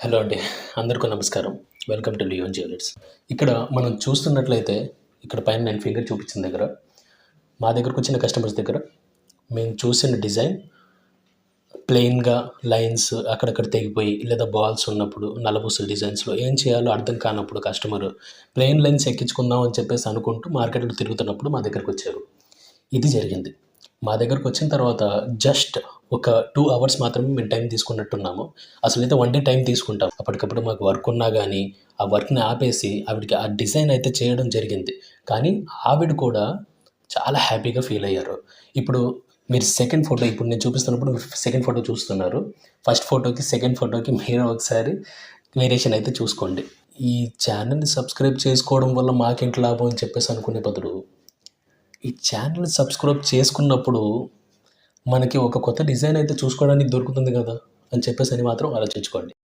Hello అండి. అందరికీ నమస్కారం. Welcome to Leon jewellers. ఇక్కడ మనం చూస్తున్నట్లయితే ఇక్కడ పైన నేను ఫింగర్ చూపించిన దగ్గర, మా దగ్గరకొచ్చిన కస్టమర్స్ దగ్గర మేము చూసిన డిజైన్ ప్లెయిన్‌గా లైన్స్ అక్కడక్కడ తెగిపోయి లేదా బాల్స్ ఉన్నప్పుడు నల్లపూసల డిజైన్స్‌లో ఏం చేయాలో అర్థం కానప్పుడు కస్టమర్ ప్లెయిన్ లైన్స్ ఎక్కించుకుందాం అని చెప్పేసి అనుకుంటూ మార్కెట్‌లో తిరుగుతున్నప్పుడు మా దగ్గరకొచ్చారు. ఇది జరిగింది. మా దగ్గరకొచ్చిన తర్వాత జస్ట్ ఒక 2 అవర్స్ మాత్రమే మేము టైం తీసుకున్నట్టున్నాము. అసలైతే 1 డే టైం తీసుకుంటాం. అప్పటికప్పుడు మాకు వర్క్ ఉన్నా గానీ, ఆ వర్క్‌ని ఆపేసి ఆవిడకి ఆ డిజైన్ అయితే చేయడం జరిగింది. కానీ ఆవిడ కూడా చాలా హ్యాపీగా ఫీల్ అయ్యారు. ఇప్పుడు మీరు సెకండ్ ఫోటో ఇప్పుడు నేను చూపిస్తున్నప్పుడు సెకండ్ ఫోటో చూస్తున్నారు. ఫస్ట్ ఫోటోకి, సెకండ్ ఫోటోకి మీరు ఒకసారి వేరియేషన్ అయితే చూసుకోండి. ఈ ఛానెల్‌ని సబ్స్క్రైబ్ చేసుకోవడం వల్ల మాకేంటి లాభం అని చెప్పేసి అనుకునే బదులు, ఈ ఛానెల్‌ని సబ్స్క్రైబ్ చేసుకున్నప్పుడు మనకి ఒక కొత్త డిజైన్ అయితే చూసుకోవడానికి దొరుకుతుంది గదా! అని చెప్పేసని మాత్రం ఆలోచించుకోండి.